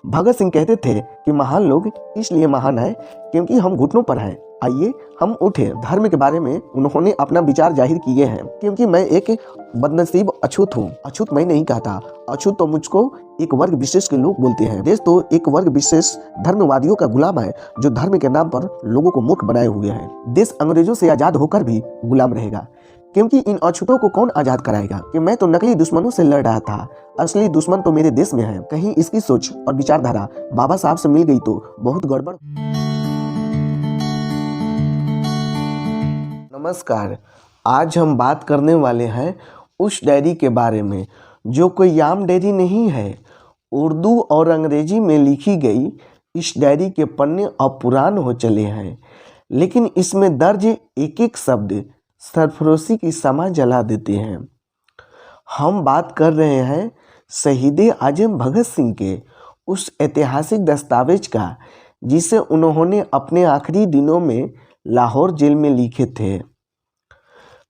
भगत सिंह कहते थे कि महान लोग इसलिए महान है क्योंकि हम घुटनों पर हैं। आइए हम उठे। धर्म के बारे में उन्होंने अपना विचार जाहिर किए हैं। क्योंकि मैं एक बदनसीब अछूत हूँ। अछूत मैं नहीं कहता, अछूत तो मुझको एक वर्ग विशेष के लोग बोलते हैं। देश तो एक वर्ग विशेष धर्मवादियों का गुलाम है जो धर्म के नाम पर लोगों को मूर्ख बनाए हुए हैं। देश अंग्रेजों से आजाद होकर भी गुलाम रहेगा, क्योंकि इन अछूतों को कौन आजाद कराएगा। कि मैं तो नकली दुश्मनों से लड़ रहा था, असली दुश्मन तो मेरे देश में है। कहीं इसकी सोच और विचारधारा बाबा साहब से मिल गई तो बहुत गड़बड़। नमस्कार, आज हम बात करने वाले हैं उस डायरी के बारे में जो कोई आम डायरी नहीं है। उर्दू और अंग्रेजी में लिखी गई इस डायरी के पन्ने अब पुरान हो चले हैं, लेकिन इसमें दर्ज एक एक शब्द सरफरोशी की समा जला देते हैं। हम बात कर रहे हैं शहीद आजम भगत सिंह के उस ऐतिहासिक दस्तावेज का जिसे उन्होंने अपने आखिरी दिनों में लाहौर जेल में लिखे थे।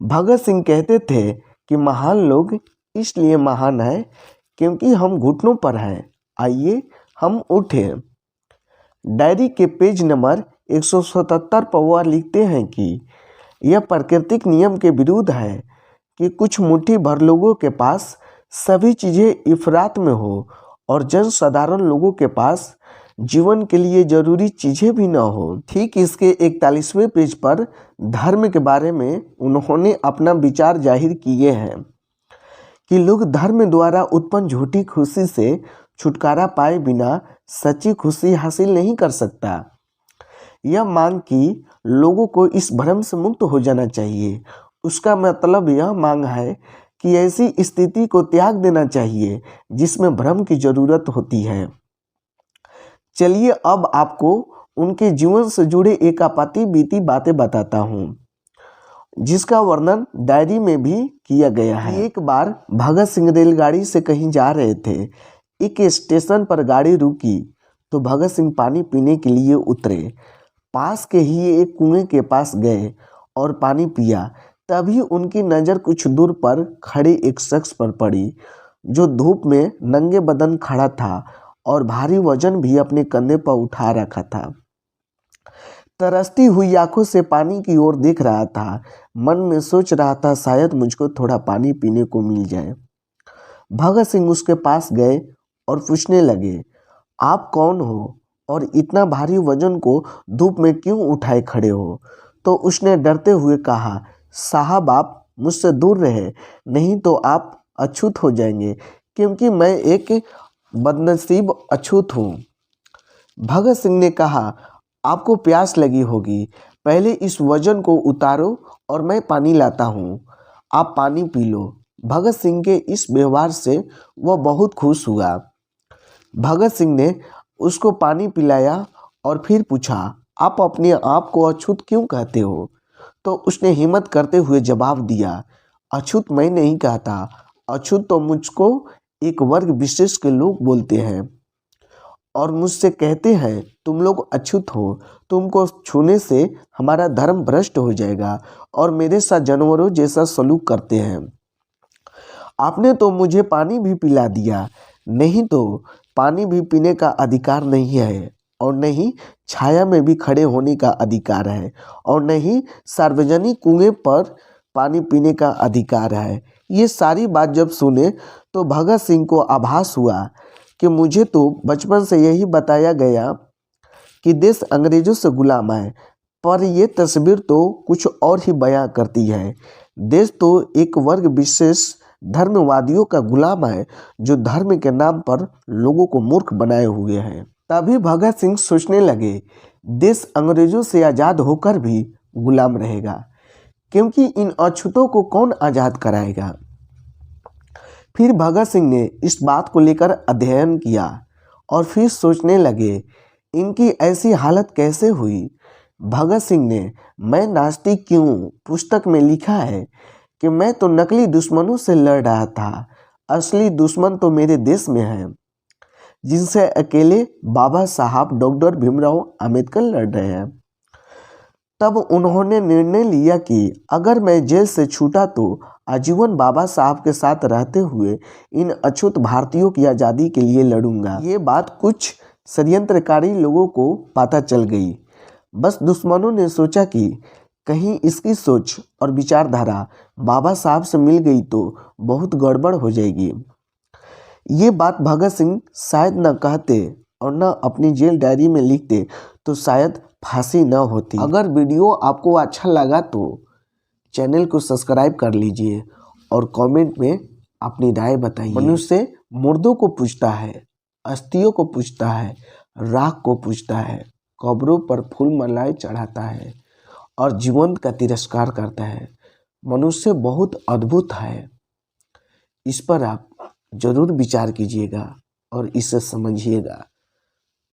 भगत सिंह कहते थे कि महान लोग इसलिए महान है क्योंकि हम घुटनों पर हैं। आइए हम उठे। डायरी के पेज नंबर 177 पर वह लिखते हैं कि यह प्राकृतिक नियम के विरुद्ध है कि कुछ मुट्ठी भर लोगों के पास सभी चीज़ें इफरात में हो और जनसाधारण लोगों के पास जीवन के लिए जरूरी चीज़ें भी न हो। ठीक इसके 41वें पेज पर धर्म के बारे में उन्होंने अपना विचार जाहिर किए हैं कि लोग धर्म द्वारा उत्पन्न झूठी खुशी से छुटकारा पाए बिना सच्ची खुशी हासिल नहीं कर सकता। यह मांग कि लोगों को इस भ्रम से मुक्त हो जाना चाहिए। उसका मतलब यह मांग है कि ऐसी स्थिति को त्याग देना चाहिए जिसमें भ्रम की जरूरत होती है। चलिए अब आपको उनके जीवन से जुड़े एक आपाती बीती बातें बताता हूँ जिसका वर्णन डायरी में भी किया गया है। एक बार भगत सिंह रेलगाड़ी से कहीं जा रहे थे। एक स्टेशन पर गाड़ी रुकी तो भगत सिंह पानी पीने के लिए उतरे। पास के ही एक कुएं के पास गए और पानी पिया। तभी उनकी नज़र कुछ दूर पर खड़े एक शख्स पर पड़ी जो धूप में नंगे बदन खड़ा था और भारी वजन भी अपने कंधे पर उठा रखा था। तरसती हुई आंखों से पानी की ओर देख रहा था। मन में सोच रहा था शायद मुझको थोड़ा पानी पीने को मिल जाए। भगत सिंह उसके पास गए और पूछने लगे, आप कौन हो और इतना भारी वजन को धूप में क्यों उठाए खड़े हो? तो उसने डरते हुए कहा, साहब आप मुझसे दूर रहे, नहीं तो आप अछूत हो जाएंगे, क्योंकि मैं एक बदनसीब अछूत हूँ। भगत सिंह ने कहा, आपको प्यास लगी होगी, पहले इस वजन को उतारो और मैं पानी लाता हूँ, आप पानी पी लो। भगत सिंह के इस व्यवहार से वह बहुत खुश हुआ। भगत सिंह ने उसको पानी पिलाया और फिर पूछा, आप अपने आप को अछूत क्यों कहते हो? तो उसने हिम्मत करते हुए जवाब दिया, अछूत मैं नहीं कहता, अछूत तो मुझको एक वर्ग विशेष के लोग बोलते हैं और मुझसे कहते हैं तुम लोग अछूत हो, तुमको छूने से हमारा धर्म भ्रष्ट हो जाएगा और मेरे साथ जानवरों जैसा सलूक करते हैं। आपने तो मुझे पानी भी पिला दिया, नहीं तो पानी भी पीने का अधिकार नहीं है और न ही छाया में भी खड़े होने का अधिकार है और न ही सार्वजनिक कुएं पर पानी पीने का अधिकार है। ये सारी बात जब सुने तो भगत सिंह को आभास हुआ कि मुझे तो बचपन से यही बताया गया कि देश अंग्रेजों से गुलाम है, पर यह तस्वीर तो कुछ और ही बयां करती है। देश तो एक वर्ग विशेष धर्मवादियों का गुलाम है जो धर्म के नाम पर लोगों को मूर्ख बनाए हुए हैं। तभी भगत सिंह सोचने लगे, देश अंग्रेजों से आज़ाद होकर भी गुलाम रहेगा, क्योंकि इन अछूतों को कौन आज़ाद कराएगा। फिर भगत सिंह ने इस बात को लेकर अध्ययन किया और फिर सोचने लगे, इनकी ऐसी हालत कैसे हुई। भगत सिंह ने मैं नास्तिक क्यों पुस्तक में लिखा है कि मैं तो नकली दुश्मनों से लड़ रहा था, असली दुश्मन तो मेरे देश में है, जिनसे अकेले बाबा साहब डॉक्टर भीमराव अंबेडकर लड़ रहे हैं। तब उन्होंने निर्णय लिया कि अगर मैं जेल से छूटा तो आजीवन बाबा साहब के साथ रहते हुए इन अछूत भारतीयों की आज़ादी के लिए लड़ूंगा। ये बात कुछ षड्यंत्रकारी लोगों को पता चल गई। बस दुश्मनों ने सोचा कि कहीं इसकी सोच और विचारधारा बाबा साहब से मिल गई तो बहुत गड़बड़ हो जाएगी। ये बात भगत सिंह शायद न कहते और न अपनी जेल डायरी में लिखते तो शायद फांसी न होती। अगर वीडियो आपको अच्छा लगा तो चैनल को सब्सक्राइब कर लीजिए और कमेंट में अपनी राय बताइए। मनुष्य मुर्दों को पूजता है, अस्थियों को पूजता है, राख को पूजता है, कब्रों पर फूल मालाएं चढ़ाता है और जीवंत का तिरस्कार करता है। मनुष्य बहुत अद्भुत है। इस पर आप जरूर विचार कीजिएगा और इसे समझिएगा।